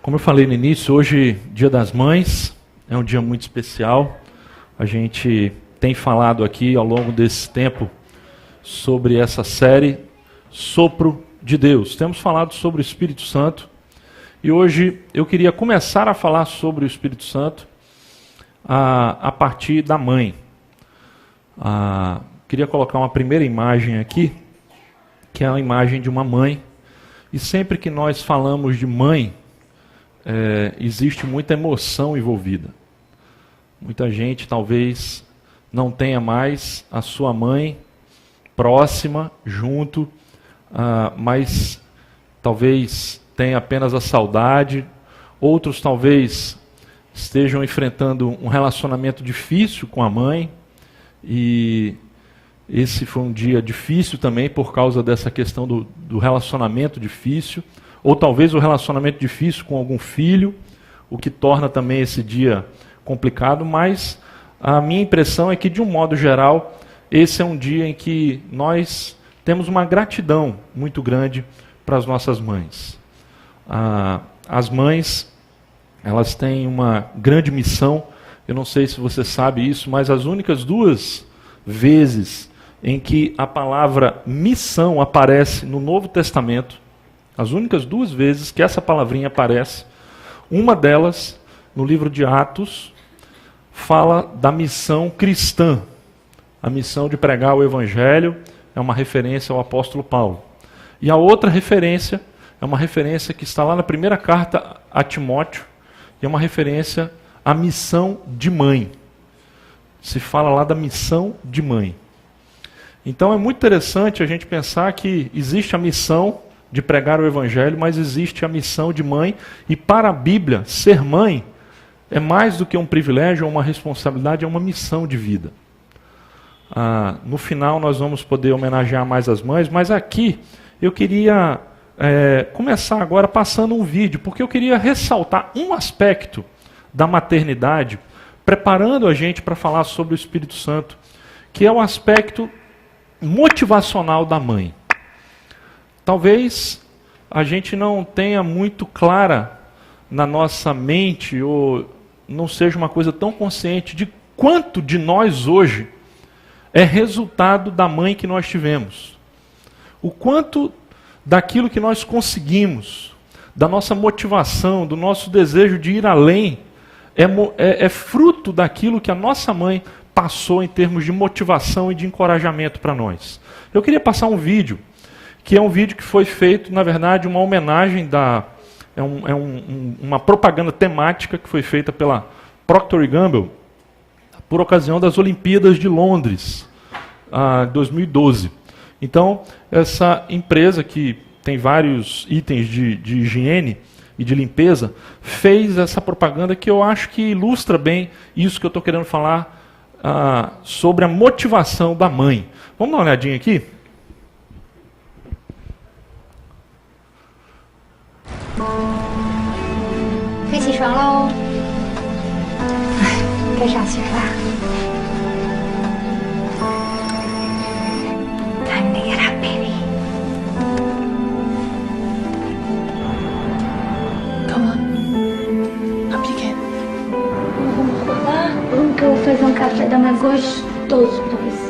Como eu falei no início, hoje, Dia das Mães, é um dia muito especial. A gente tem falado aqui ao longo desse tempo sobre essa série Sopro de Deus. Temos falado sobre o Espírito Santo e hoje eu queria começar a falar sobre o Espírito Santo a partir da mãe. Queria colocar uma primeira imagem aqui, que é a imagem de uma mãe. E sempre que nós falamos de mãe, existe muita emoção envolvida. Muita gente talvez não tenha mais a sua mãe próxima, junto, mas talvez tenha apenas a saudade. Outros talvez estejam enfrentando um relacionamento difícil com a mãe, e esse foi um dia difícil também por causa dessa questão do relacionamento difícil, ou talvez o relacionamento difícil com algum filho, o que torna também esse dia complicado, mas a minha impressão é que, de um modo geral, esse é um dia em que nós temos uma gratidão muito grande para as nossas mães. As mães, elas têm uma grande missão. Eu não sei se você sabe isso, mas as únicas duas vezes em que a palavra missão aparece no Novo Testamento, as únicas duas vezes que essa palavrinha aparece, uma delas, no livro de Atos, fala da missão cristã. A missão de pregar o Evangelho é uma referência ao apóstolo Paulo. E a outra referência é uma referência que está lá na primeira carta a Timóteo, e é uma referência à missão de mãe. Se fala lá da missão de mãe. Então é muito interessante a gente pensar que existe a missão de pregar o Evangelho, mas existe a missão de mãe, e para a Bíblia, ser mãe é mais do que um privilégio ou uma responsabilidade, é uma missão de vida. No final nós vamos poder homenagear mais as mães, mas aqui eu queria começar agora passando um vídeo, porque eu queria ressaltar um aspecto da maternidade, preparando a gente para falar sobre o Espírito Santo, que é o aspecto motivacional da mãe. Talvez a gente não tenha muito clara na nossa mente, ou não seja uma coisa tão consciente de quanto de nós hoje é resultado da mãe que nós tivemos. O quanto daquilo que nós conseguimos, da nossa motivação, do nosso desejo de ir além, é fruto daquilo que a nossa mãe passou em termos de motivação e de encorajamento para nós. Eu queria passar um vídeo, que é um vídeo que foi feito, na verdade, uma homenagem uma propaganda temática que foi feita pela Procter & Gamble por ocasião das Olimpíadas de Londres, 2012. Então, essa empresa que tem vários itens de higiene e de limpeza, fez essa propaganda que eu acho que ilustra bem isso que eu estou querendo falar sobre a motivação da mãe. Vamos dar uma olhadinha aqui? Phải 起床喽！该上学啦。Time to get up, baby. Come on. Up you can. Vamos lá? Vamos que eu vou fazer um café da manhã gostoso pra você.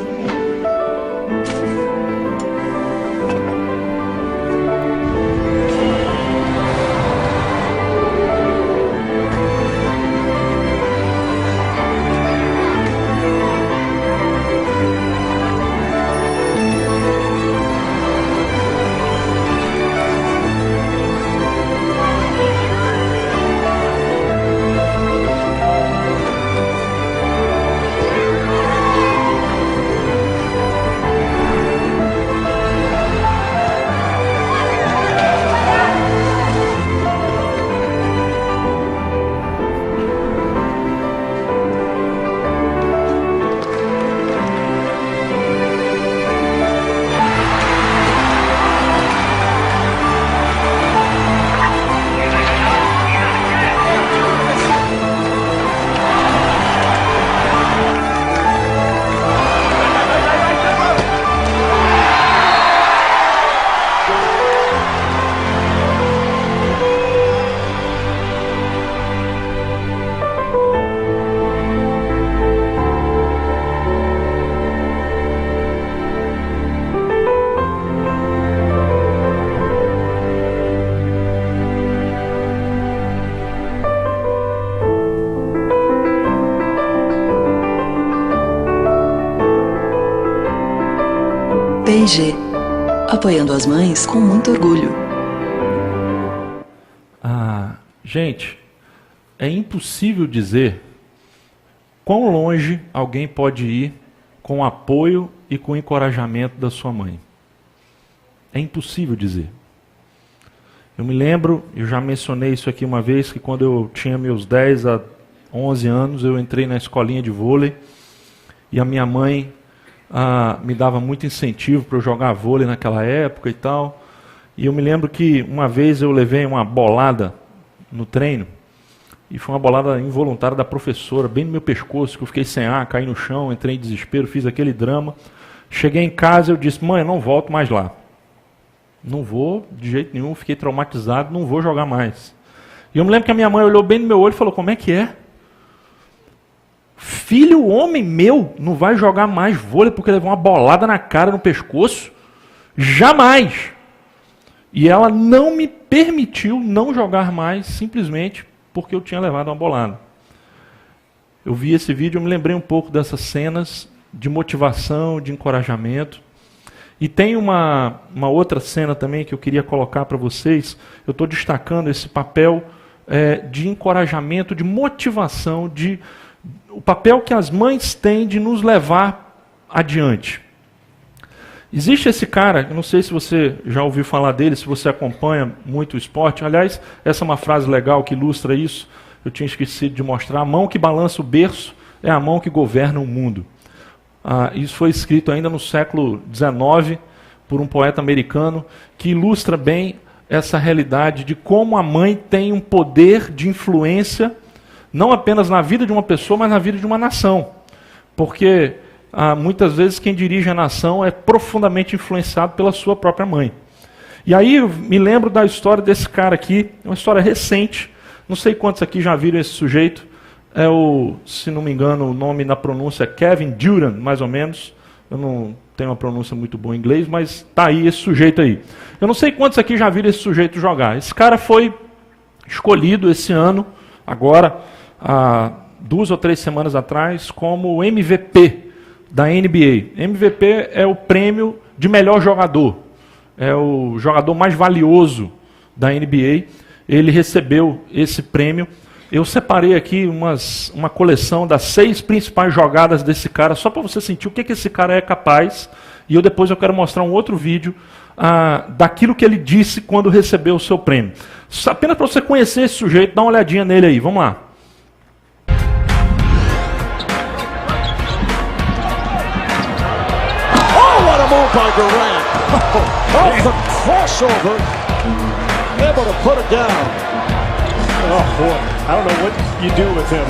P&G, apoiando as mães com muito orgulho. Gente, é impossível dizer quão longe alguém pode ir com o apoio e com o encorajamento da sua mãe. É impossível dizer. Eu me lembro, eu já mencionei isso aqui uma vez, que quando eu tinha meus 10 a 11 anos, eu entrei na escolinha de vôlei e a minha mãe me dava muito incentivo para eu jogar vôlei naquela época e tal. E eu me lembro que uma vez eu levei uma bolada no treino, e foi uma bolada involuntária da professora, bem no meu pescoço, que eu fiquei sem ar, caí no chão, entrei em desespero, fiz aquele drama. Cheguei em casa e eu disse: mãe, eu não volto mais lá. Não vou, de jeito nenhum, fiquei traumatizado, não vou jogar mais. E eu me lembro que a minha mãe olhou bem no meu olho e falou: como é que é? Filho, homem meu, não vai jogar mais vôlei porque levou uma bolada na cara, no pescoço? Jamais! E ela não me permitiu não jogar mais, simplesmente porque eu tinha levado uma bolada. Eu vi esse vídeo, eu me lembrei um pouco dessas cenas de motivação, de encorajamento. E tem uma outra cena também que eu queria colocar para vocês. Eu estou destacando esse papel de encorajamento, de motivação, o papel que as mães têm de nos levar adiante. Existe esse cara, eu não sei se você já ouviu falar dele, se você acompanha muito o esporte. Aliás, essa é uma frase legal que ilustra isso. Eu tinha esquecido de mostrar. A mão que balança o berço é a mão que governa o mundo. Isso foi escrito ainda no século XIX por um poeta americano que ilustra bem essa realidade de como a mãe tem um poder de influência não apenas na vida de uma pessoa, mas na vida de uma nação. Porque muitas vezes quem dirige a nação é profundamente influenciado pela sua própria mãe. E aí eu me lembro da história desse cara aqui, uma história recente. Não sei quantos aqui já viram esse sujeito. Se não me engano, o nome na pronúncia é Kevin Durant, mais ou menos. Eu não tenho uma pronúncia muito boa em inglês, mas tá aí esse sujeito aí. Eu não sei quantos aqui já viram esse sujeito jogar. Esse cara foi escolhido esse ano, agora, há 2 ou 3 semanas atrás, como o MVP da NBA. MVP é o prêmio de melhor jogador. É o jogador mais valioso da NBA. Ele recebeu esse prêmio. Eu separei aqui uma coleção das 6 principais jogadas desse cara, só para você sentir o que esse cara é capaz. E depois eu quero mostrar um outro vídeo daquilo que ele disse quando recebeu o seu prêmio. Apenas para você conhecer esse sujeito, dá uma olhadinha nele aí. Vamos lá. Oh, what a move by Durant. Oh, the crossover. Able to put it down. Oh boy, I don't know what you do with him.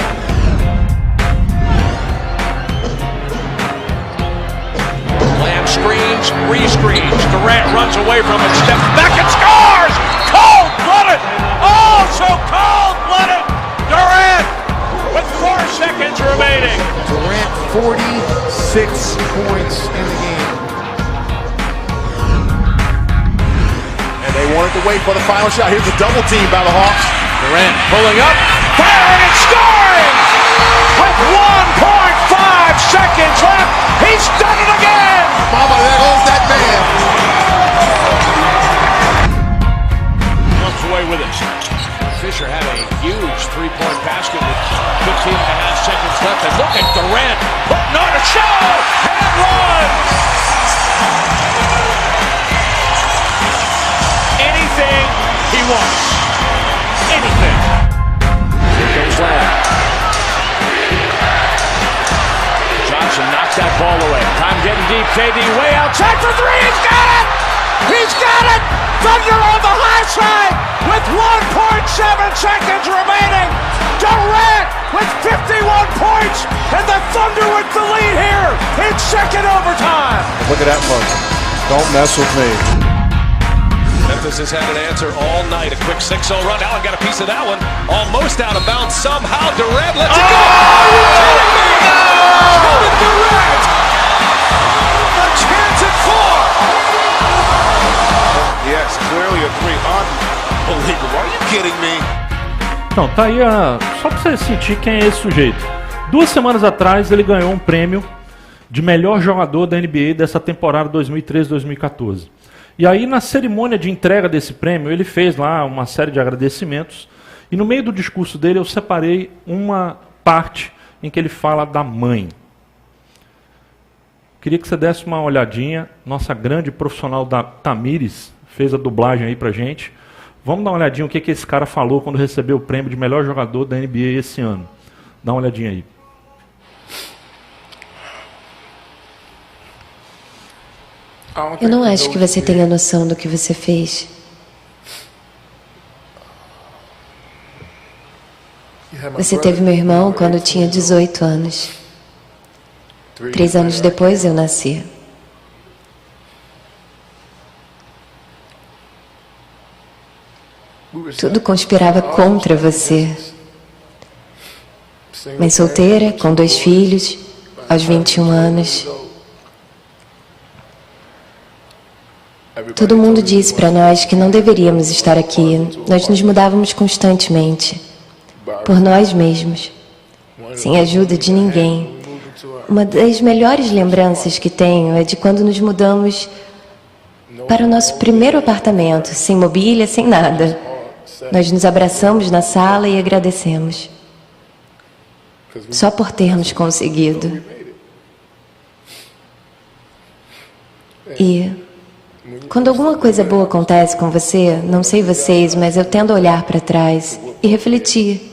Lamb screens, re-screens. Durant runs away from it, steps back and scores! Cold-blooded! Oh, so cold-blooded! Durant with 4 seconds remaining. Durant 46 points in the game. And they wanted to wait for the final shot. Here's a double team by the Hawks. Durant pulling up, firing and scoring! With 1.5 seconds left, he's done it again! Mama, there goes that man. Comes away with it. Fisher had a huge 3-point basket with 15.5 seconds left. And look at Durant putting on a show and runs! Anything he wants. Anything. Here goes Lamb. Johnson knocks that ball away. Time getting deep. KD way outside for 3. He's got it! He's got it! Thunder on the high side with 1.7 seconds remaining. Durant with 51 points, and the Thunder with the lead here in second overtime. Look at that look. Don't mess with me. Memphis has had an answer all night. A quick 6-0 run. Allen got a piece of that one. Almost out of bounds somehow. Durant lets it go. Are you kidding me? Kevin Durant! A chance at 4! Yes, clearly a 3. Unbelievable. Are you kidding me? Então, tá aí só para você sentir quem é esse sujeito. 2 semanas atrás ele ganhou um prêmio de melhor jogador da NBA dessa temporada 2013-2014. E aí, na cerimônia de entrega desse prêmio, ele fez lá uma série de agradecimentos, e no meio do discurso dele eu separei uma parte em que ele fala da mãe. Queria que você desse uma olhadinha. Nossa grande profissional da Tamires fez a dublagem aí pra gente. Vamos dar uma olhadinha o que esse cara falou quando recebeu o prêmio de melhor jogador da NBA esse ano. Dá uma olhadinha aí. Eu não acho que você tenha noção do que você fez. Você teve meu irmão quando tinha 18 anos. 3 anos depois eu nasci. Tudo conspirava contra você. Mãe solteira, com 2 filhos, aos 21 anos. Todo mundo disse para nós que não deveríamos estar aqui. Nós nos mudávamos constantemente. Por nós mesmos. Sem a ajuda de ninguém. Uma das melhores lembranças que tenho é de quando nos mudamos para o nosso primeiro apartamento, sem mobília, sem nada. Nós nos abraçamos na sala e agradecemos. Só por termos conseguido. E quando alguma coisa boa acontece com você, não sei vocês, mas eu tendo a olhar para trás e refletir.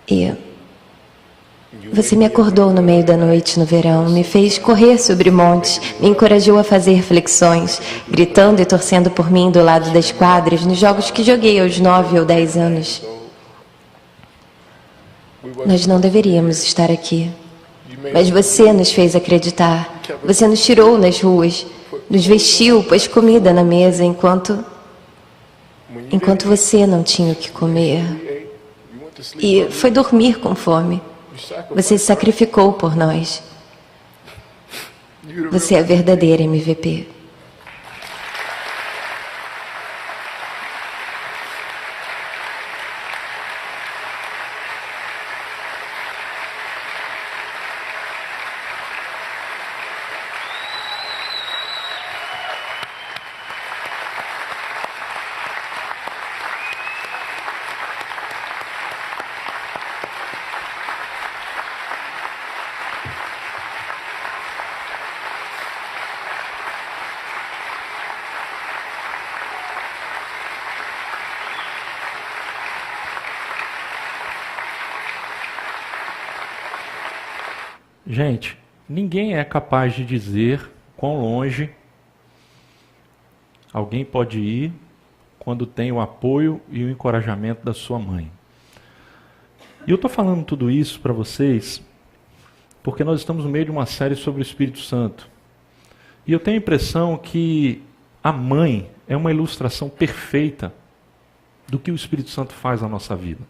E você me acordou no meio da noite no verão, me fez correr sobre montes, me encorajou a fazer flexões, gritando e torcendo por mim do lado das quadras nos jogos que joguei aos 9 ou 10 anos. Nós não deveríamos estar aqui, mas você nos fez acreditar. Você nos tirou nas ruas, nos vestiu, pôs comida na mesa enquanto você não tinha o que comer. E foi dormir com fome. Você se sacrificou por nós. Você é a verdadeira MVP. Gente, ninguém é capaz de dizer quão longe alguém pode ir quando tem o apoio e o encorajamento da sua mãe. E eu estou falando tudo isso para vocês porque nós estamos no meio de uma série sobre o Espírito Santo. E eu tenho a impressão que a mãe é uma ilustração perfeita do que o Espírito Santo faz na nossa vida.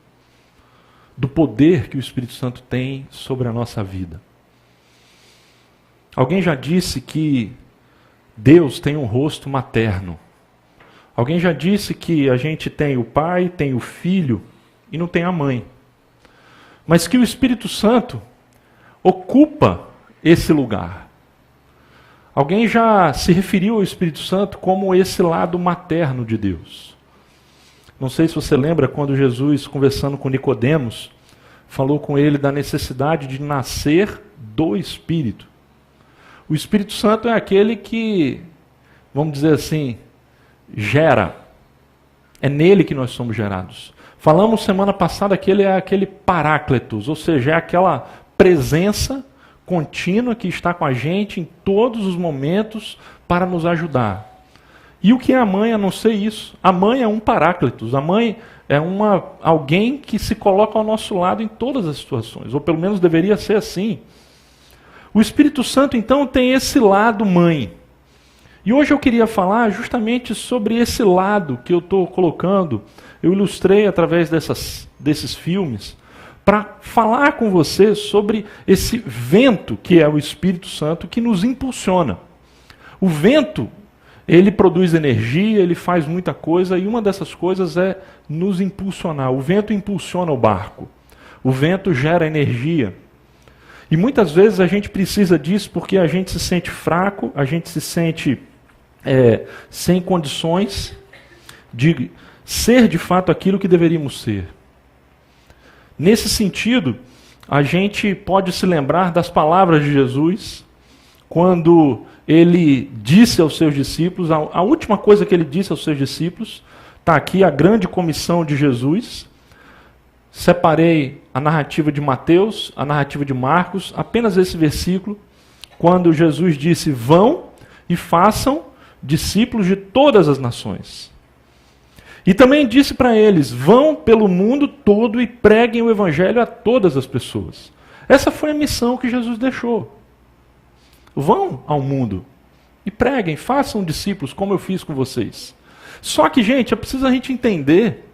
Do poder que o Espírito Santo tem sobre a nossa vida. Alguém já disse que Deus tem um rosto materno. Alguém já disse que a gente tem o pai, tem o filho e não tem a mãe. Mas que o Espírito Santo ocupa esse lugar. Alguém já se referiu ao Espírito Santo como esse lado materno de Deus. Não sei se você lembra quando Jesus, conversando com Nicodemos, falou com ele da necessidade de nascer do Espírito. O Espírito Santo é aquele que, vamos dizer assim, gera. É nele que nós somos gerados. Falamos semana passada que ele é aquele parácletos, ou seja, é aquela presença contínua que está com a gente em todos os momentos para nos ajudar. E o que é a mãe a não ser isso? A mãe é um parácletos, a mãe é alguém que se coloca ao nosso lado em todas as situações, ou pelo menos deveria ser assim. O Espírito Santo, então, tem esse lado mãe. E hoje eu queria falar justamente sobre esse lado que eu estou colocando. Eu ilustrei através desses filmes, para falar com você sobre esse vento que é o Espírito Santo que nos impulsiona. O vento, ele produz energia, ele faz muita coisa, e uma dessas coisas é nos impulsionar. O vento impulsiona o barco. O vento gera energia. E muitas vezes a gente precisa disso porque a gente se sente fraco, a gente se sente sem condições de ser de fato aquilo que deveríamos ser. Nesse sentido, a gente pode se lembrar das palavras de Jesus, quando ele disse aos seus discípulos, a última coisa que ele disse aos seus discípulos, está aqui a grande comissão de Jesus. Separei a narrativa de Mateus, a narrativa de Marcos, apenas esse versículo, quando Jesus disse: vão e façam discípulos de todas as nações. E também disse para eles: vão pelo mundo todo e preguem o evangelho a todas as pessoas. Essa foi a missão que Jesus deixou. Vão ao mundo e preguem, façam discípulos como eu fiz com vocês. Só que, gente, é preciso a gente entender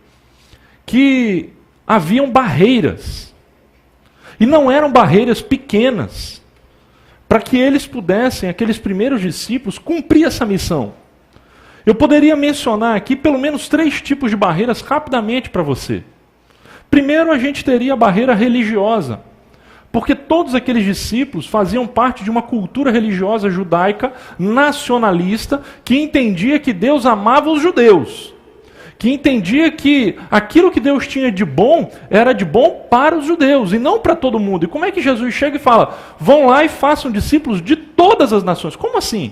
que haviam barreiras. E não eram barreiras pequenas, para que eles pudessem, aqueles primeiros discípulos, cumprir essa missão. Eu poderia mencionar aqui pelo menos 3 tipos de barreiras rapidamente para você. Primeiro, a gente teria a barreira religiosa, porque todos aqueles discípulos faziam parte de uma cultura religiosa judaica nacionalista que entendia que Deus amava os judeus, que entendia que aquilo que Deus tinha de bom era de bom para os judeus e não para todo mundo. E como é que Jesus chega e fala: vão lá e façam discípulos de todas as nações? Como assim?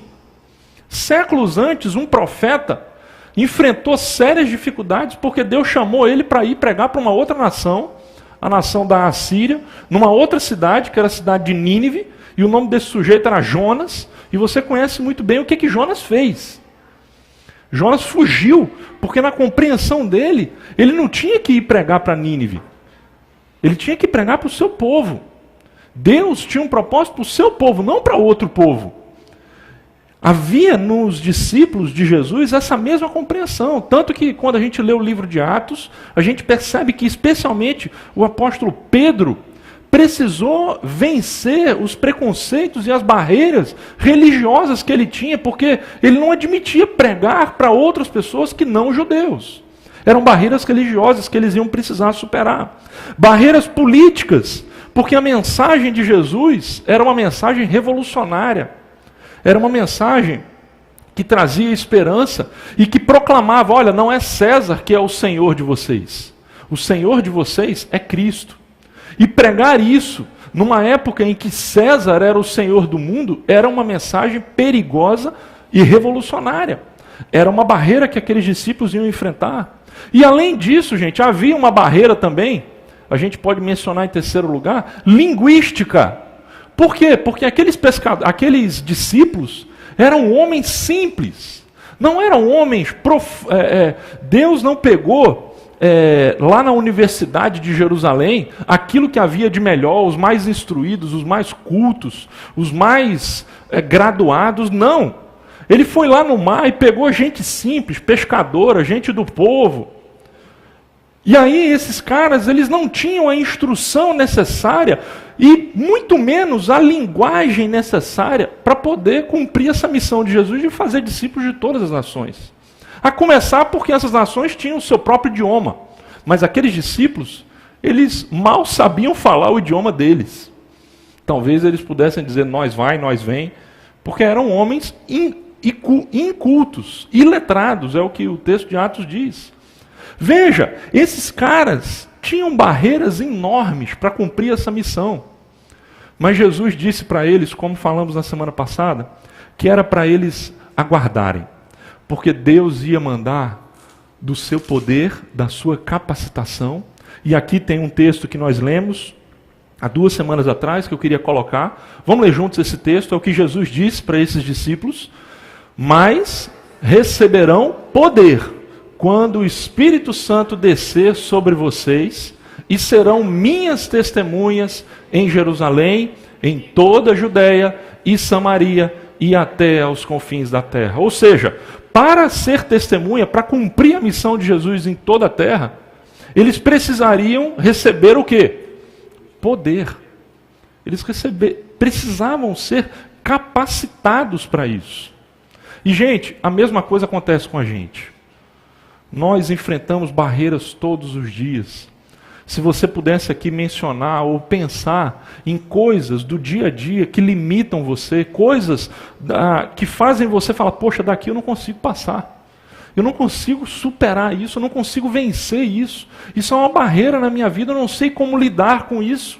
Séculos antes, um profeta enfrentou sérias dificuldades porque Deus chamou ele para ir pregar para uma outra nação, a nação da Assíria, numa outra cidade, que era a cidade de Nínive, e o nome desse sujeito era Jonas, e você conhece muito bem o que Jonas fez. Jonas fugiu, porque na compreensão dele, ele não tinha que ir pregar para Nínive, ele tinha que pregar para o seu povo. Deus tinha um propósito para o seu povo, não para outro povo. Havia nos discípulos de Jesus essa mesma compreensão, tanto que quando a gente lê o livro de Atos, a gente percebe que especialmente o apóstolo Pedro precisou vencer os preconceitos e as barreiras religiosas que ele tinha, porque ele não admitia pregar para outras pessoas que não judeus. Eram barreiras religiosas que eles iam precisar superar. Barreiras políticas, porque a mensagem de Jesus era uma mensagem revolucionária. Era uma mensagem que trazia esperança e que proclamava: olha, não é César que é o Senhor de vocês. O Senhor de vocês é Cristo. E pregar isso, numa época em que César era o Senhor do mundo, era uma mensagem perigosa e revolucionária. Era uma barreira que aqueles discípulos iam enfrentar. E além disso, gente, havia uma barreira também, a gente pode mencionar em terceiro lugar, linguística. Por quê? Porque aqueles discípulos eram homens simples. Não eram homens... Deus não pegou lá na Universidade de Jerusalém aquilo que havia de melhor, os mais instruídos, os mais cultos, os mais graduados. Não. Ele foi lá no mar e pegou gente simples, pescadora, gente do povo. E aí esses caras, eles não tinham a instrução necessária e muito menos a linguagem necessária para poder cumprir essa missão de Jesus de fazer discípulos de todas as nações. A começar porque essas nações tinham o seu próprio idioma, mas aqueles discípulos, eles mal sabiam falar o idioma deles. Talvez eles pudessem dizer: nós vai, nós vem, porque eram homens incultos, iletrados, é o que o texto de Atos diz. Veja, esses caras tinham barreiras enormes para cumprir essa missão. Mas Jesus disse para eles, como falamos na semana passada, que era para eles aguardarem, porque Deus ia mandar do seu poder, da sua capacitação. E aqui tem um texto que nós lemos há 2 semanas atrás, que eu queria colocar. Vamos ler juntos esse texto, é o que Jesus disse para esses discípulos: mas receberão poder quando o Espírito Santo descer sobre vocês, e serão minhas testemunhas em Jerusalém, em toda a Judéia e Samaria e até aos confins da terra. Ou seja, para ser testemunha, para cumprir a missão de Jesus em toda a terra, eles precisariam receber o quê? Poder. Eles precisavam ser capacitados para isso. E, gente, a mesma coisa acontece com a gente. Nós enfrentamos barreiras todos os dias. se você pudesse aqui mencionar ou pensar em coisas do dia a dia que limitam você, coisas que fazem você falar, poxa, daqui eu não consigo passar. Eu não consigo superar isso, eu não consigo vencer isso. Isso é uma barreira na minha vida, eu não sei como lidar com isso.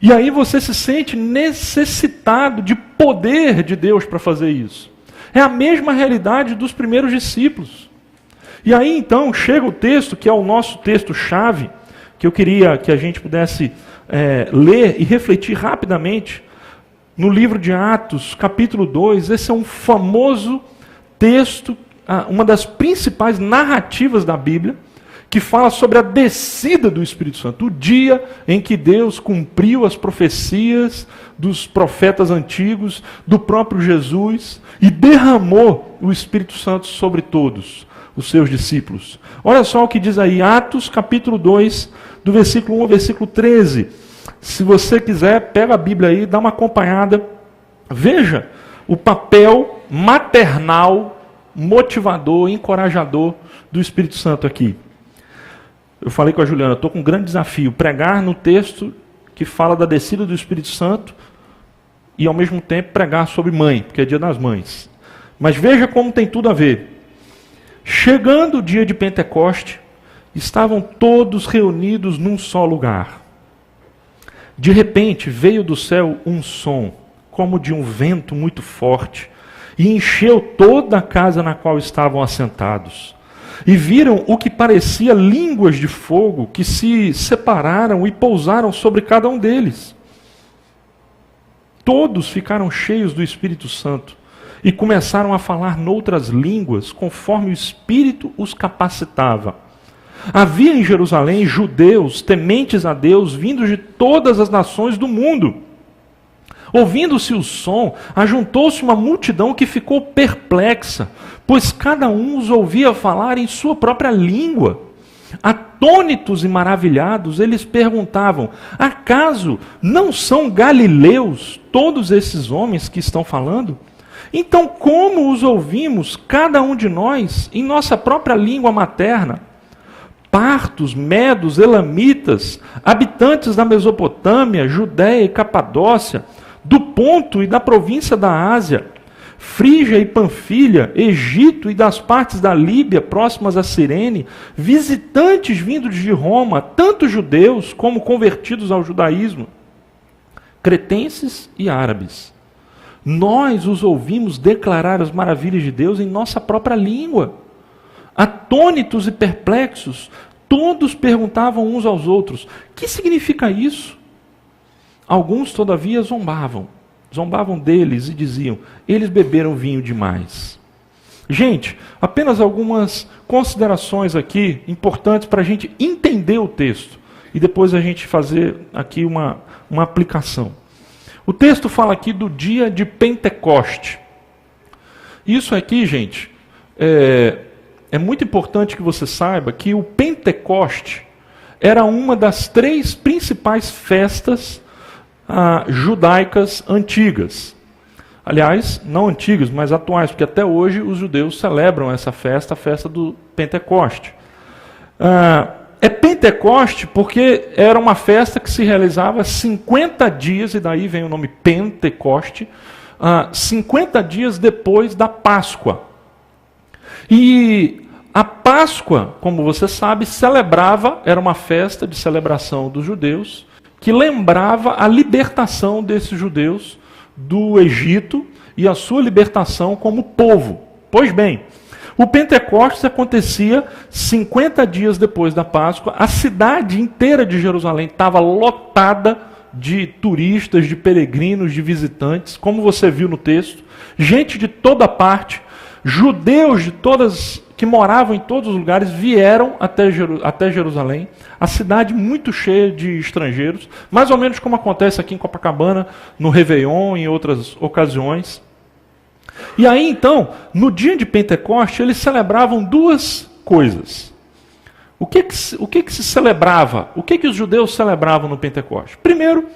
E aí você se sente necessitado de poder de Deus para fazer isso. É a mesma realidade dos primeiros discípulos. E aí então chega o texto, que é o nosso texto-chave, que eu queria que a gente pudesse ler e refletir rapidamente, no livro de Atos, capítulo 2. Esse é um famoso texto, uma das principais narrativas da Bíblia, que fala sobre a descida do Espírito Santo, o dia em que Deus cumpriu as profecias dos profetas antigos, do próprio Jesus, e derramou o Espírito Santo sobre todos os seus discípulos. Olha só o que diz aí, Atos capítulo 2, do versículo 1 ao versículo 13. Se você quiser, pega a Bíblia aí, dá uma acompanhada. Veja o papel maternal, motivador, encorajador do Espírito Santo aqui. Eu falei com a Juliana, estou com um grande desafio, pregar no texto que fala da descida do Espírito Santo e ao mesmo tempo pregar sobre mãe, porque é dia das mães. Mas veja como tem tudo a ver. Chegando o dia de Pentecoste, estavam todos reunidos num só lugar. De repente veio do céu um som, como de um vento muito forte, e encheu toda a casa na qual estavam assentados. E viram o que parecia línguas de fogo que se separaram e pousaram sobre cada um deles. Todos ficaram cheios do Espírito Santo e começaram a falar noutras línguas, conforme o Espírito os capacitava. Havia em Jerusalém judeus tementes a Deus, vindos de todas as nações do mundo. Ouvindo-se o som, ajuntou-se uma multidão que ficou perplexa, pois cada um os ouvia falar em sua própria língua. Atônitos e maravilhados, eles perguntavam, acaso não são galileus todos esses homens que estão falando? Então como os ouvimos, cada um de nós, em nossa própria língua materna? Partos, medos, elamitas, habitantes da Mesopotâmia, Judéia e Capadócia, do Ponto e da província da Ásia, Frígia e Panfilha, Egito e das partes da Líbia próximas a Cirene, visitantes vindos de Roma, tanto judeus como convertidos ao judaísmo, cretenses e árabes. Nós os ouvimos declarar as maravilhas de Deus em nossa própria língua. Atônitos e perplexos, todos perguntavam uns aos outros, que significa isso? Alguns, todavia, zombavam deles e diziam, eles beberam vinho demais. Gente, apenas algumas considerações aqui importantes para a gente entender o texto e depois a gente fazer aqui uma aplicação. O texto fala aqui do dia de Pentecoste. Isso aqui, gente, é muito importante que você saiba que o Pentecoste era uma das 3 principais festas judaicas antigas. Aliás, não antigas, mas atuais, porque até hoje os judeus celebram essa festa, a festa do Pentecoste. É Pentecoste porque era uma festa que se realizava 50 dias, e daí vem o nome Pentecoste, 50 dias depois da Páscoa. E a Páscoa, como você sabe, era uma festa de celebração dos judeus, que lembrava a libertação desses judeus do Egito e a sua libertação como povo. Pois bem, o Pentecostes acontecia 50 dias depois da Páscoa, a cidade inteira de Jerusalém estava lotada de turistas, de peregrinos, de visitantes, como você viu no texto, gente de toda parte, judeus de que moravam em todos os lugares, vieram até Jerusalém, a cidade muito cheia de estrangeiros, mais ou menos como acontece aqui em Copacabana, no Réveillon, em outras ocasiões. E aí então, no dia de Pentecoste, eles celebravam 2 coisas. O que se celebrava? O que os judeus celebravam no Pentecoste? Primeiro,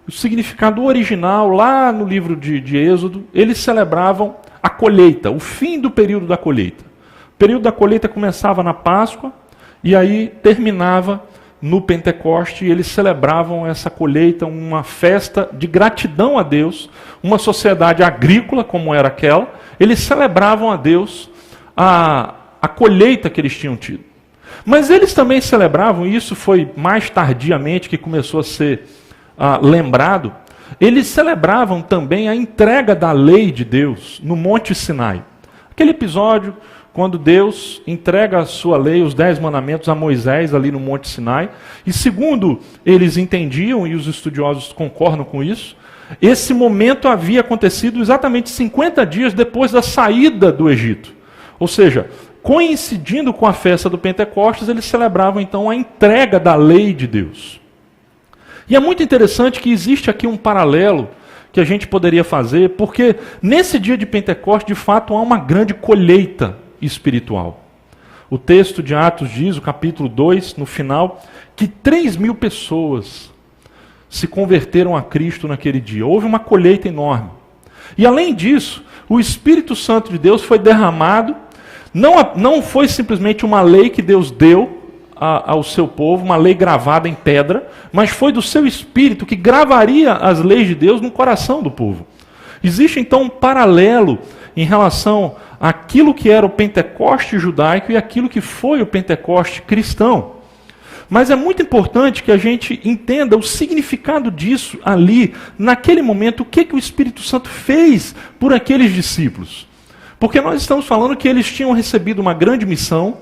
o significado original, lá no livro de Êxodo, eles celebravam a colheita, o fim do período da colheita. O período da colheita começava na Páscoa e aí terminava no Pentecoste, eles celebravam essa colheita, uma festa de gratidão a Deus, uma sociedade agrícola como era aquela, eles celebravam a Deus a colheita que eles tinham tido. Mas eles também celebravam, e isso foi mais tardiamente que começou a ser lembrado, eles celebravam também a entrega da lei de Deus no Monte Sinai. Aquele episódio quando Deus entrega a sua lei, os 10 mandamentos a Moisés ali no Monte Sinai, e segundo eles entendiam, e os estudiosos concordam com isso, esse momento havia acontecido exatamente 50 dias depois da saída do Egito. Ou seja, coincidindo com a festa do Pentecostes, eles celebravam então a entrega da lei de Deus. E é muito interessante que existe aqui um paralelo que a gente poderia fazer, porque nesse dia de Pentecostes, de fato, há uma grande colheita espiritual. O texto de Atos diz, o capítulo 2, no final, que 3.000 pessoas se converteram a Cristo naquele dia. Houve uma colheita enorme. E além disso, o Espírito Santo de Deus foi derramado. Não foi simplesmente uma lei que Deus deu ao seu povo, uma lei gravada em pedra, mas foi do seu Espírito que gravaria as leis de Deus no coração do povo. Existe então um paralelo em relação àquilo que era o Pentecoste judaico e aquilo que foi o Pentecoste cristão. Mas é muito importante que a gente entenda o significado disso ali, naquele momento, o que o Espírito Santo fez por aqueles discípulos. Porque nós estamos falando que eles tinham recebido uma grande missão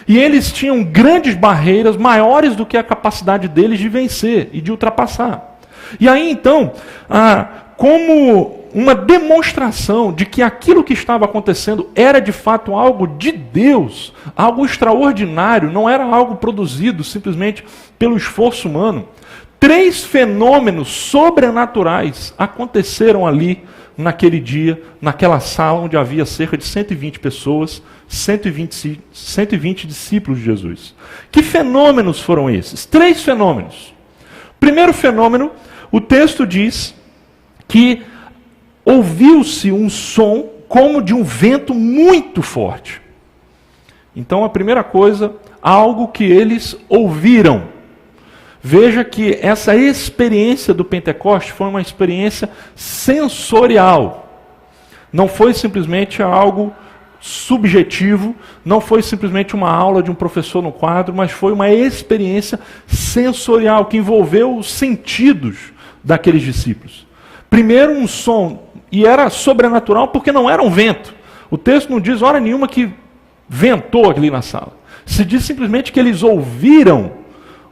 e eles tinham grandes barreiras maiores do que a capacidade deles de vencer e de ultrapassar. E aí então, como uma demonstração de que aquilo que estava acontecendo era de fato algo de Deus, algo extraordinário, não era algo produzido simplesmente pelo esforço humano. 3 fenômenos sobrenaturais aconteceram ali naquele dia, naquela sala onde havia cerca de 120 pessoas, 120 discípulos de Jesus. Que fenômenos foram esses? 3 fenômenos. Primeiro fenômeno, o texto diz que ouviu-se um som como de um vento muito forte. Então, a primeira coisa, algo que eles ouviram. Veja que essa experiência do Pentecoste foi uma experiência sensorial. Não foi simplesmente algo subjetivo, não foi simplesmente uma aula de um professor no quadro, mas foi uma experiência sensorial que envolveu os sentidos daqueles discípulos. Primeiro um som, e era sobrenatural porque não era um vento. O texto não diz hora nenhuma que ventou ali na sala. Se diz simplesmente que eles ouviram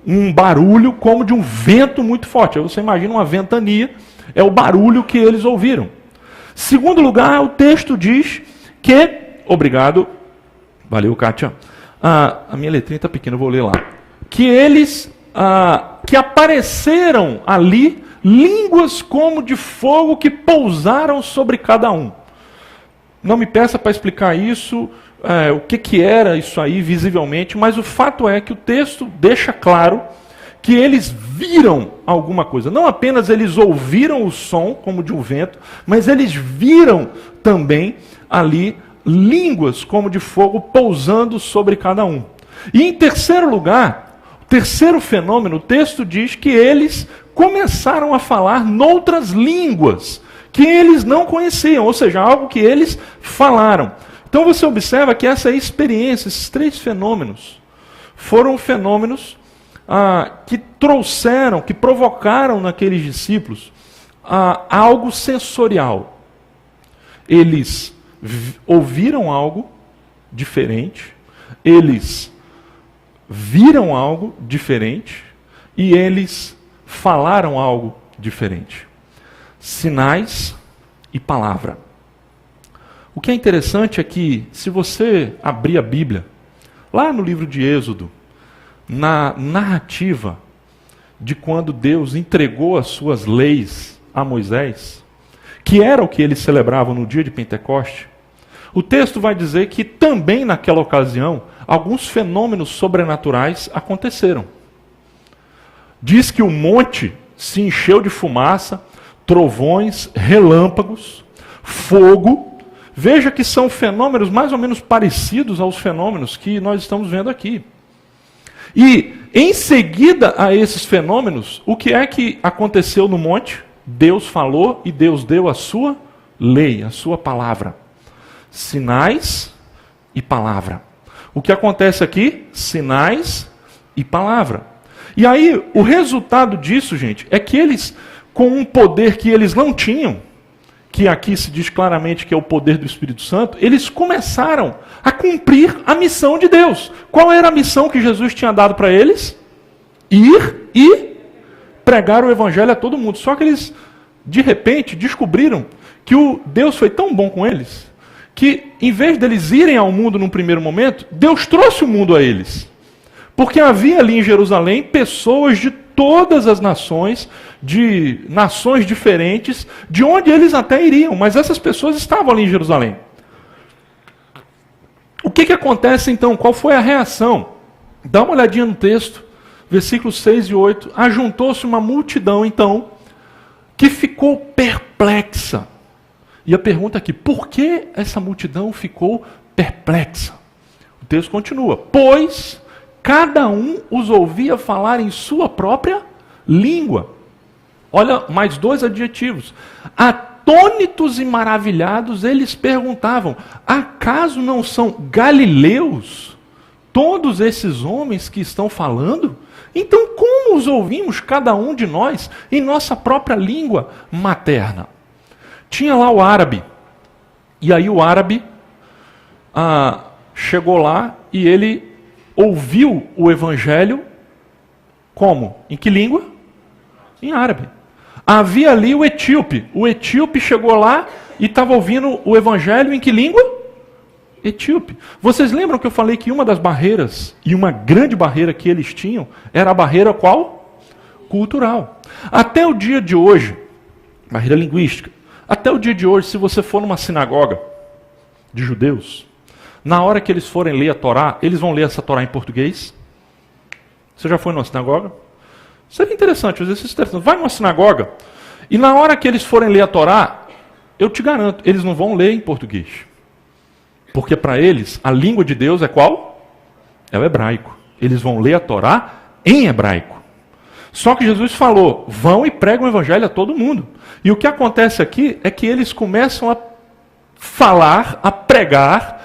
um barulho como de um vento muito forte. Aí você imagina uma ventania, é o barulho que eles ouviram. Segundo lugar, o texto diz que... Obrigado. Valeu, Kátia. A minha letrinha está pequena, eu vou ler lá. Que eles... que apareceram ali línguas como de fogo que pousaram sobre cada um. Não me peça para explicar isso, o que era isso aí visivelmente, mas o fato é que o texto deixa claro que eles viram alguma coisa. Não apenas eles ouviram o som como de um vento, mas eles viram também ali línguas como de fogo pousando sobre cada um. E em terceiro lugar, o terceiro fenômeno, o texto diz que eles começaram a falar noutras línguas que eles não conheciam, ou seja, algo que eles falaram. Então você observa que essa experiência, esses 3 fenômenos, foram fenômenos que trouxeram, que provocaram naqueles discípulos algo sensorial. Eles ouviram algo diferente, eles viram algo diferente e eles falaram algo diferente. Sinais e palavra. O que é interessante é que, se você abrir a Bíblia, lá no livro de Êxodo, na narrativa de quando Deus entregou as suas leis a Moisés, que era o que eles celebravam no dia de Pentecoste, o texto vai dizer que também naquela ocasião, alguns fenômenos sobrenaturais aconteceram. Diz que o monte se encheu de fumaça, trovões, relâmpagos, fogo. Veja que são fenômenos mais ou menos parecidos aos fenômenos que nós estamos vendo aqui. E em seguida a esses fenômenos, o que é que aconteceu no monte? Deus falou e Deus deu a sua lei, a sua palavra. Sinais e palavra. O que acontece aqui? Sinais e palavra. E aí, o resultado disso, gente, é que eles, com um poder que eles não tinham, que aqui se diz claramente que é o poder do Espírito Santo, eles começaram a cumprir a missão de Deus. Qual era a missão que Jesus tinha dado para eles? Ir e pregar o evangelho a todo mundo. Só que eles, de repente, descobriram que o Deus foi tão bom com eles, que em vez deles irem ao mundo num primeiro momento, Deus trouxe o mundo a eles. Porque havia ali em Jerusalém pessoas de todas as nações, de nações diferentes, de onde eles até iriam, mas essas pessoas estavam ali em Jerusalém. O que acontece então? Qual foi a reação? Dá uma olhadinha no texto, versículos 6 e 8. Ajuntou-se uma multidão, então, que ficou perplexa. E a pergunta aqui, por que essa multidão ficou perplexa? O texto continua. Pois cada um os ouvia falar em sua própria língua. Olha, mais dois adjetivos. Atônitos e maravilhados, eles perguntavam, acaso não são galileus todos esses homens que estão falando? Então como os ouvimos cada um de nós em nossa própria língua materna? Tinha lá o árabe, e aí o árabe chegou lá e ele ouviu o evangelho como? Em que língua? Em árabe. Havia ali o etíope chegou lá e estava ouvindo o evangelho em que língua? Etíope. Vocês lembram que eu falei que uma das barreiras, e uma grande barreira que eles tinham, era a barreira qual? Cultural. Até o dia de hoje, barreira linguística, até o dia de hoje, se você for numa sinagoga de judeus, na hora que eles forem ler a Torá, eles vão ler essa Torá em português? Você já foi numa sinagoga? Seria interessante, um exercício interessante. Vai numa sinagoga, e na hora que eles forem ler a Torá, eu te garanto, eles não vão ler em português. Porque para eles, a língua de Deus é qual? É o hebraico. Eles vão ler a Torá em hebraico. Só que Jesus falou, vão e pregam o evangelho a todo mundo. E o que acontece aqui é que eles começam a falar, a pregar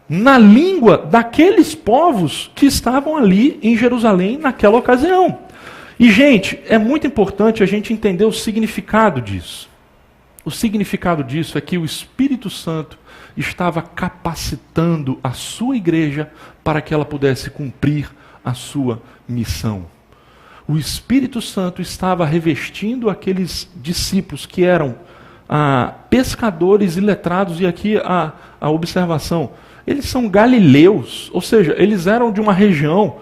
na língua daqueles povos que estavam ali em Jerusalém naquela ocasião. E, gente, é muito importante a gente entender o significado disso. O significado disso é que o Espírito Santo estava capacitando a sua igreja para que ela pudesse cumprir a sua missão. O Espírito Santo estava revestindo aqueles discípulos que eram pescadores e letrados, e aqui a observação, eles são galileus, ou seja, eles eram de uma região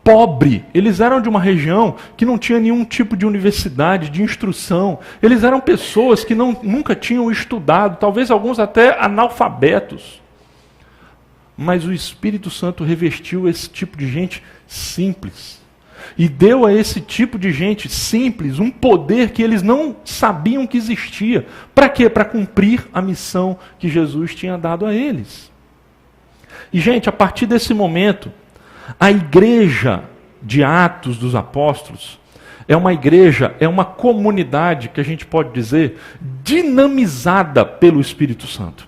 pobre, eles eram de uma região que não tinha nenhum tipo de universidade, de instrução, eles eram pessoas que nunca tinham estudado, talvez alguns até analfabetos. Mas o Espírito Santo revestiu esse tipo de gente simples. E deu a esse tipo de gente simples um poder que eles não sabiam que existia. Para quê? Para cumprir a missão que Jesus tinha dado a eles. E, gente, a partir desse momento, a igreja de Atos dos Apóstolos é uma igreja, é uma comunidade que a gente pode dizer dinamizada pelo Espírito Santo.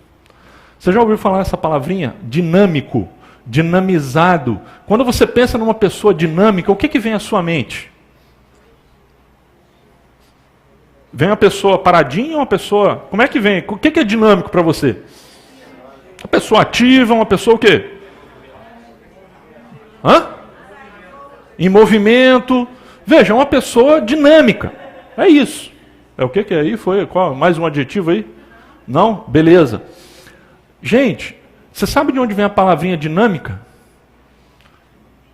Você já ouviu falar essa palavrinha? Dinâmico. Dinamizado. Quando você pensa numa pessoa dinâmica, o que vem à sua mente? Vem uma pessoa paradinha ou uma pessoa... Como é que vem? O que é dinâmico para você? Uma pessoa ativa, uma pessoa o quê? Em movimento. Veja, uma pessoa dinâmica. É isso. É o que é aí? Foi qual? Mais um adjetivo aí? Não? Beleza. Gente, você sabe de onde vem a palavrinha dinâmica?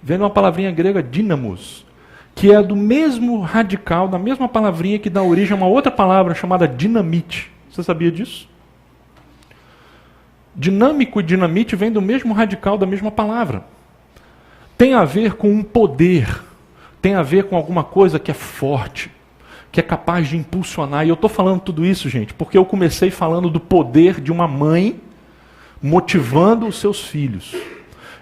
Vem de uma palavrinha grega dínamos, que é do mesmo radical, da mesma palavrinha que dá origem a uma outra palavra chamada dinamite. Você sabia disso? Dinâmico e dinamite vem do mesmo radical, da mesma palavra. Tem a ver com um poder, tem a ver com alguma coisa que é forte, que é capaz de impulsionar. E eu estou falando tudo isso, gente, porque eu comecei falando do poder de uma mãe motivando os seus filhos.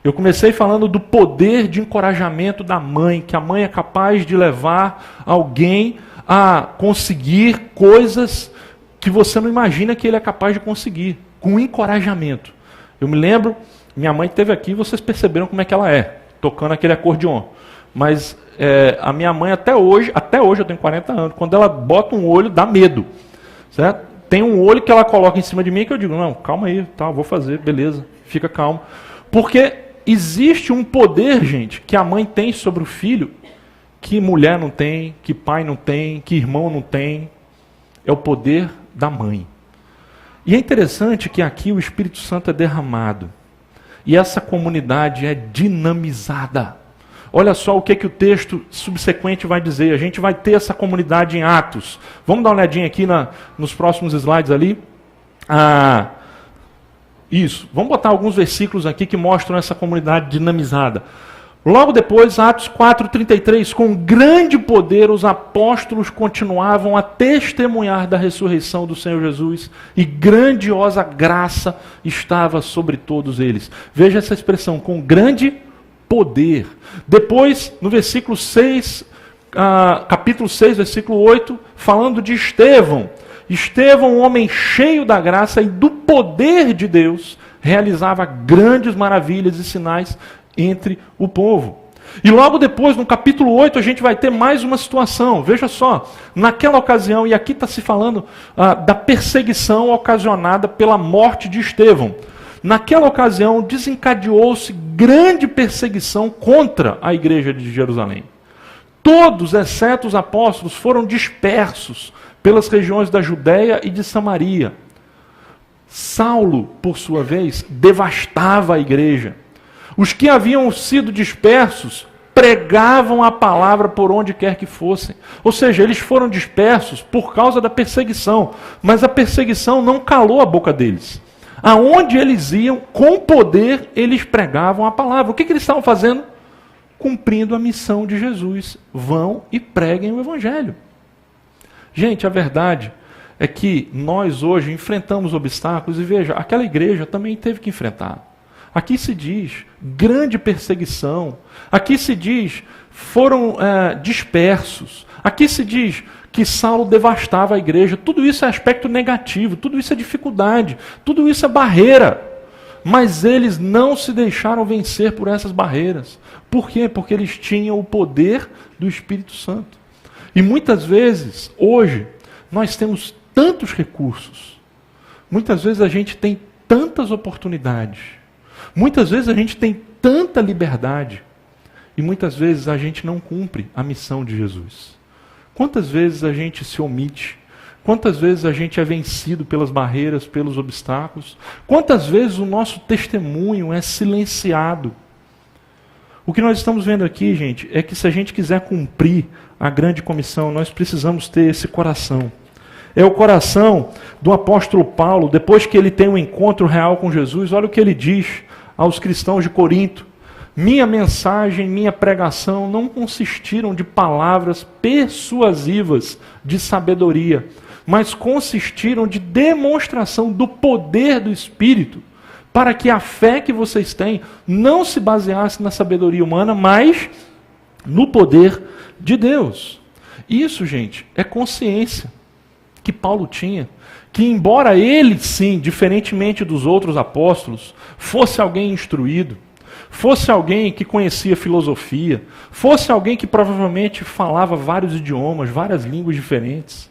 Eu comecei falando do poder de encorajamento da mãe, que a mãe é capaz de levar alguém a conseguir coisas que você não imagina que ele é capaz de conseguir, com encorajamento. Eu me lembro, minha mãe esteve aqui, vocês perceberam como é que ela é, tocando aquele acordeon. Mas a minha mãe até hoje eu tenho 40 anos, quando ela bota um olho, dá medo. Certo? Tem um olho que ela coloca em cima de mim que eu digo, não, calma aí, tá, vou fazer, beleza, fica calmo. Porque existe um poder, gente, que a mãe tem sobre o filho, que mulher não tem, que pai não tem, que irmão não tem. É o poder da mãe. E é interessante que aqui o Espírito Santo é derramado. E essa comunidade é dinamizada. Olha só o que o texto subsequente vai dizer. A gente vai ter essa comunidade em Atos. Vamos dar uma olhadinha aqui nos próximos slides ali. Isso. Vamos botar alguns versículos aqui que mostram essa comunidade dinamizada. Logo depois, Atos 4:33, com grande poder os apóstolos continuavam a testemunhar da ressurreição do Senhor Jesus e grandiosa graça estava sobre todos eles. Veja essa expressão, com grande poder. Depois, no versículo 6, capítulo 6, versículo 8, falando de Estevão. Estevão, um homem cheio da graça e do poder de Deus, realizava grandes maravilhas e sinais entre o povo. E logo depois, no capítulo 8, a gente vai ter mais uma situação. Veja só, naquela ocasião, e aqui está se falando da perseguição ocasionada pela morte de Estevão. Naquela ocasião, desencadeou-se grande perseguição contra a igreja de Jerusalém. Todos, exceto os apóstolos, foram dispersos pelas regiões da Judéia e de Samaria. Saulo, por sua vez, devastava a igreja. Os que haviam sido dispersos pregavam a palavra por onde quer que fossem. Ou seja, eles foram dispersos por causa da perseguição, mas a perseguição não calou a boca deles. Aonde eles iam, com poder, eles pregavam a palavra. O que eles estavam fazendo? Cumprindo a missão de Jesus. Vão e preguem o evangelho. Gente, a verdade é que nós hoje enfrentamos obstáculos e veja, aquela igreja também teve que enfrentar. Aqui se diz grande perseguição. Aqui se diz foram dispersos. Aqui se diz que Saulo devastava a igreja. Tudo isso é aspecto negativo, tudo isso é dificuldade, tudo isso é barreira. Mas eles não se deixaram vencer por essas barreiras. Por quê? Porque eles tinham o poder do Espírito Santo. E muitas vezes, hoje, nós temos tantos recursos. Muitas vezes a gente tem tantas oportunidades. Muitas vezes a gente tem tanta liberdade. E muitas vezes a gente não cumpre a missão de Jesus. Quantas vezes a gente se omite? Quantas vezes a gente é vencido pelas barreiras, pelos obstáculos? Quantas vezes o nosso testemunho é silenciado? O que nós estamos vendo aqui, gente, é que se a gente quiser cumprir a grande comissão, nós precisamos ter esse coração. É o coração do apóstolo Paulo, depois que ele tem um encontro real com Jesus, olha o que ele diz aos cristãos de Corinto. Minha mensagem, minha pregação não consistiram de palavras persuasivas de sabedoria, mas consistiram de demonstração do poder do Espírito, para que a fé que vocês têm não se baseasse na sabedoria humana, mas no poder de Deus. Isso, gente, é consciência que Paulo tinha, que embora ele, sim, diferentemente dos outros apóstolos, fosse alguém instruído, fosse alguém que conhecia filosofia, fosse alguém que provavelmente falava vários idiomas, várias línguas diferentes,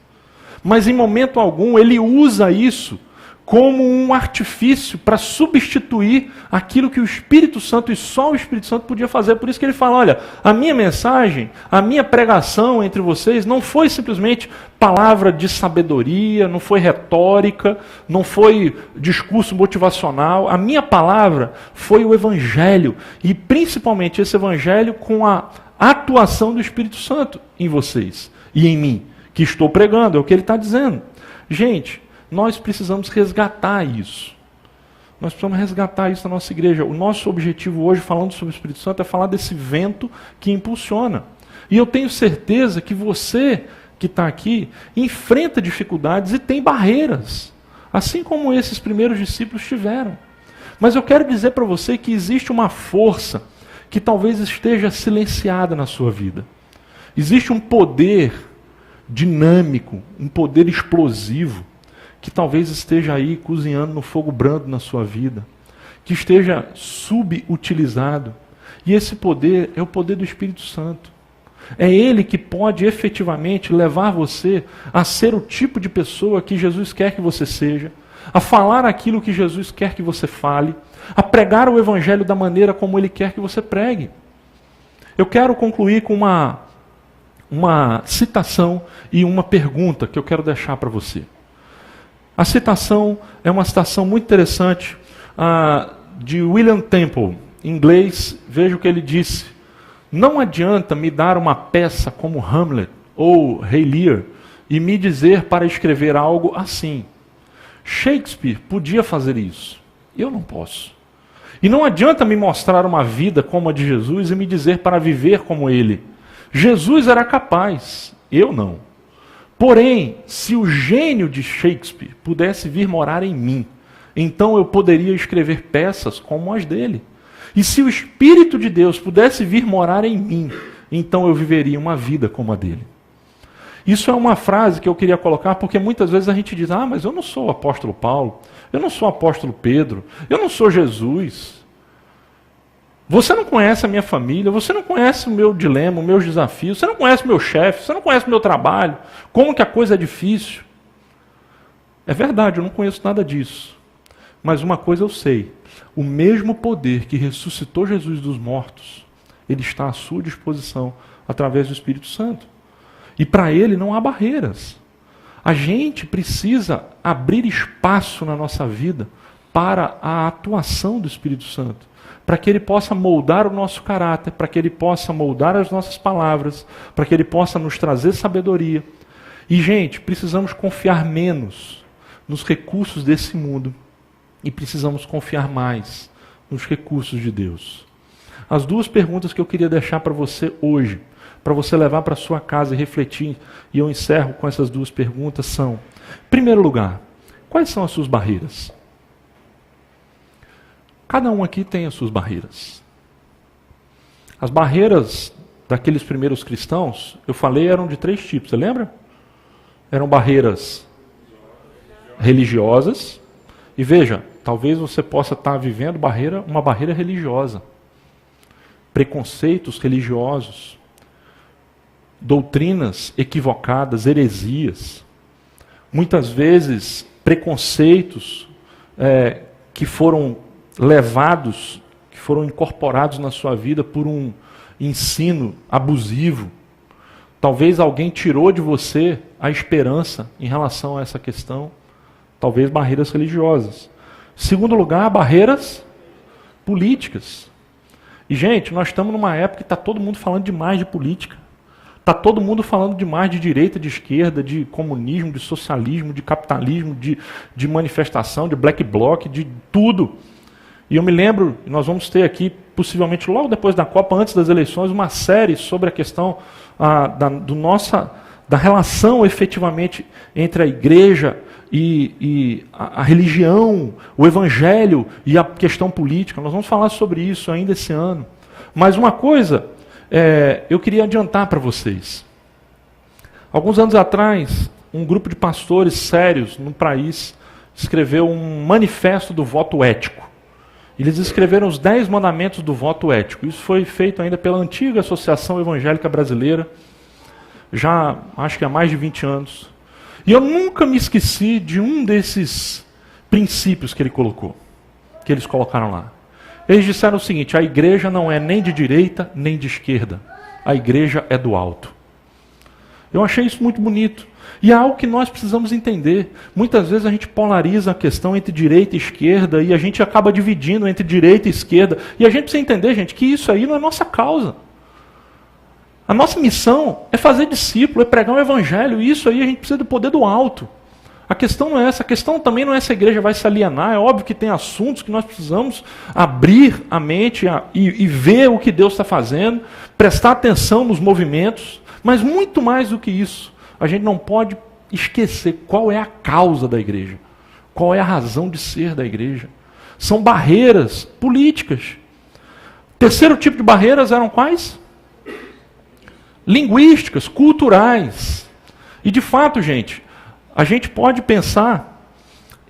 mas em momento algum ele usa isso como um artifício para substituir aquilo que o Espírito Santo e só o Espírito Santo podia fazer. Por isso que ele fala, olha, a minha mensagem, a minha pregação entre vocês não foi simplesmente palavra de sabedoria, não foi retórica, não foi discurso motivacional. A minha palavra foi o Evangelho, e principalmente esse Evangelho com a atuação do Espírito Santo em vocês e em mim, que estou pregando, é o que ele está dizendo. Gente, nós precisamos resgatar isso. Nós precisamos resgatar isso na nossa igreja. O nosso objetivo hoje, falando sobre o Espírito Santo, é falar desse vento que impulsiona. E eu tenho certeza que você que está aqui enfrenta dificuldades e tem barreiras, assim como esses primeiros discípulos tiveram. Mas eu quero dizer para você que existe uma força que talvez esteja silenciada na sua vida. Existe um poder dinâmico, um poder explosivo, que talvez esteja aí cozinhando no fogo brando na sua vida, que esteja subutilizado. E esse poder é o poder do Espírito Santo. É Ele que pode efetivamente levar você a ser o tipo de pessoa que Jesus quer que você seja, a falar aquilo que Jesus quer que você fale, a pregar o Evangelho da maneira como Ele quer que você pregue. Eu quero concluir com uma citação e uma pergunta que eu quero deixar para você. A citação é uma citação muito interessante de William Temple. Em inglês, veja o que ele disse. Não adianta me dar uma peça como Hamlet ou Rei Lear e me dizer para escrever algo assim. Shakespeare podia fazer isso. Eu não posso. E não adianta me mostrar uma vida como a de Jesus e me dizer para viver como ele. Jesus era capaz, eu não. Porém, se o gênio de Shakespeare pudesse vir morar em mim, então eu poderia escrever peças como as dele. E se o Espírito de Deus pudesse vir morar em mim, então eu viveria uma vida como a dele. Isso é uma frase que eu queria colocar, porque muitas vezes a gente diz, mas eu não sou o apóstolo Paulo, eu não sou o apóstolo Pedro, eu não sou Jesus. Você não conhece a minha família, você não conhece o meu dilema, os meus desafios, você não conhece o meu chefe, você não conhece o meu trabalho, como que a coisa é difícil. É verdade, eu não conheço nada disso. Mas uma coisa eu sei, o mesmo poder que ressuscitou Jesus dos mortos, ele está à sua disposição através do Espírito Santo. E para ele não há barreiras. A gente precisa abrir espaço na nossa vida para a atuação do Espírito Santo, para que ele possa moldar o nosso caráter, para que ele possa moldar as nossas palavras, para que ele possa nos trazer sabedoria. E, gente, precisamos confiar menos nos recursos desse mundo e precisamos confiar mais nos recursos de Deus. As duas perguntas que eu queria deixar para você hoje, para você levar para sua casa e refletir, e eu encerro com essas duas perguntas, são: em primeiro lugar, quais são as suas barreiras? Cada um aqui tem as suas barreiras. As barreiras daqueles primeiros cristãos, eu falei, eram de 3 tipos, você lembra? Eram barreiras religiosas, e veja, talvez você possa estar vivendo uma barreira religiosa. Preconceitos religiosos, doutrinas equivocadas, heresias. Muitas vezes, preconceitos que foram levados, que foram incorporados na sua vida por um ensino abusivo. Talvez alguém tirou de você a esperança em relação a essa questão. Talvez barreiras religiosas. Segundo lugar, barreiras políticas. E, gente, nós estamos numa época que está todo mundo falando demais de política. Está todo mundo falando demais de direita, de esquerda, de comunismo, de socialismo, de capitalismo, de manifestação, de black bloc, de tudo. E eu me lembro, nós vamos ter aqui, possivelmente logo depois da Copa, antes das eleições, uma série sobre a questão da relação efetivamente entre a igreja e a religião, o evangelho e a questão política. Nós vamos falar sobre isso ainda esse ano. Mas uma coisa eu queria adiantar para vocês. Alguns anos atrás, um grupo de pastores sérios no país escreveu um manifesto do voto ético. Eles escreveram os 10 mandamentos do voto ético. Isso foi feito ainda pela antiga Associação Evangélica Brasileira, já acho que há mais de 20 anos. E eu nunca me esqueci de um desses princípios que ele colocou, que eles colocaram lá. Eles disseram o seguinte: a igreja não é nem de direita nem de esquerda. A igreja é do alto. Eu achei isso muito bonito. E é algo que nós precisamos entender. Muitas vezes a gente polariza a questão entre direita e esquerda e a gente acaba dividindo entre direita e esquerda. E a gente precisa entender, gente, que isso aí não é nossa causa. A nossa missão é fazer discípulo, é pregar o evangelho. E isso aí a gente precisa do poder do alto. A questão não é essa. A questão também não é se a igreja vai se alienar. É óbvio que tem assuntos que nós precisamos abrir a mente e ver o que Deus está fazendo, prestar atenção nos movimentos. Mas muito mais do que isso, a gente não pode esquecer qual é a causa da igreja, qual é a razão de ser da igreja. São barreiras políticas. Terceiro tipo de barreiras eram quais? Linguísticas, culturais. E de fato, gente, a gente pode pensar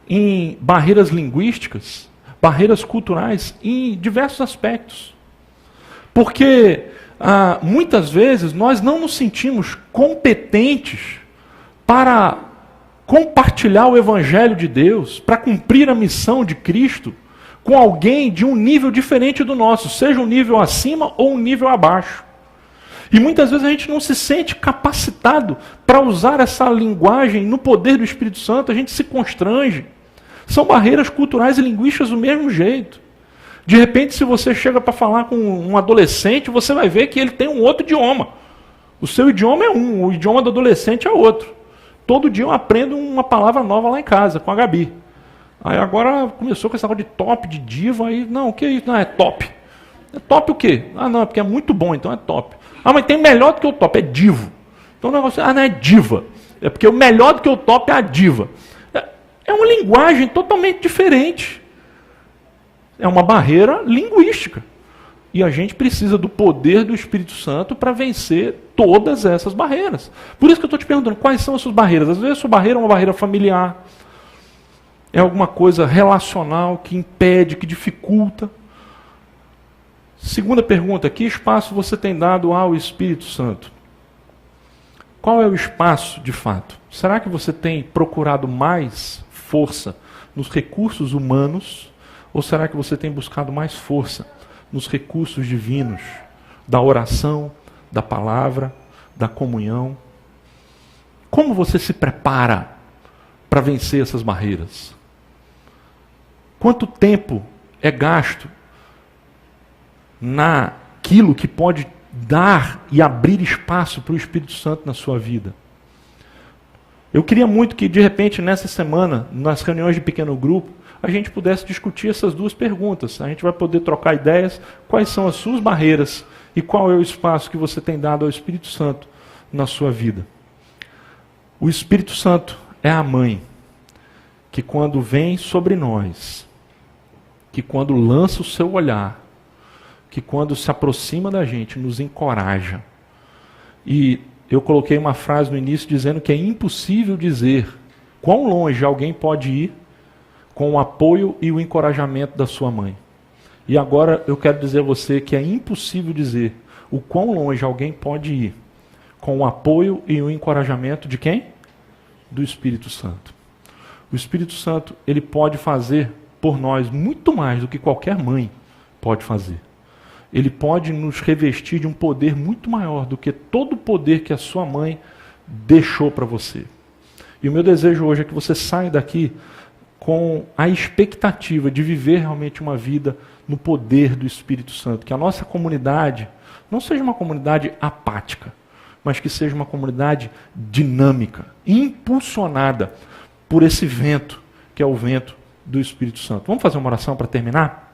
em barreiras linguísticas, barreiras culturais, em diversos aspectos. Porque muitas vezes nós não nos sentimos competentes para compartilhar o Evangelho de Deus, para cumprir a missão de Cristo com alguém de um nível diferente do nosso, seja um nível acima ou um nível abaixo. E muitas vezes a gente não se sente capacitado para usar essa linguagem no poder do Espírito Santo, a gente se constrange. São barreiras culturais e linguísticas do mesmo jeito. De repente, se você chega para falar com um adolescente, você vai ver que ele tem um outro idioma. O seu idioma é um, o idioma do adolescente é outro. Todo dia eu aprendo uma palavra nova lá em casa, com a Gabi. Aí agora começou com esse negócio de top, de diva, aí, não, o que é isso? Não, é top. É top o quê? Ah, não, é porque é muito bom, então é top. Ah, mas tem melhor do que o top, é divo. Então o negócio, não é diva. É porque o melhor do que o top é a diva. É uma linguagem totalmente diferente. É uma barreira linguística. E a gente precisa do poder do Espírito Santo para vencer todas essas barreiras. Por isso que eu estou te perguntando, quais são as suas barreiras? Às vezes a sua barreira é uma barreira familiar, é alguma coisa relacional que impede, que dificulta. Segunda pergunta, que espaço você tem dado ao Espírito Santo? Qual é o espaço de fato? Será que você tem procurado mais força nos recursos humanos? Ou será que você tem buscado mais força nos recursos divinos, da oração, da palavra, da comunhão? Como você se prepara para vencer essas barreiras? Quanto tempo é gasto naquilo que pode dar e abrir espaço para o Espírito Santo na sua vida? Eu queria muito que, de repente, nessa semana, nas reuniões de pequeno grupo, a gente pudesse discutir essas duas perguntas. A gente vai poder trocar ideias, quais são as suas barreiras e qual é o espaço que você tem dado ao Espírito Santo na sua vida. O Espírito Santo é a mãe que, quando vem sobre nós, que quando lança o seu olhar, que quando se aproxima da gente, nos encoraja. E eu coloquei uma frase no início dizendo que é impossível dizer quão longe alguém pode ir com o apoio e o encorajamento da sua mãe. E agora eu quero dizer a você que é impossível dizer o quão longe alguém pode ir com o apoio e o encorajamento de quem? Do Espírito Santo. O Espírito Santo, ele pode fazer por nós muito mais do que qualquer mãe pode fazer. Ele pode nos revestir de um poder muito maior do que todo o poder que a sua mãe deixou para você. E o meu desejo hoje é que você saia daqui com a expectativa de viver realmente uma vida no poder do Espírito Santo. Que a nossa comunidade não seja uma comunidade apática, mas que seja uma comunidade dinâmica, impulsionada por esse vento, que é o vento do Espírito Santo. Vamos fazer uma oração para terminar?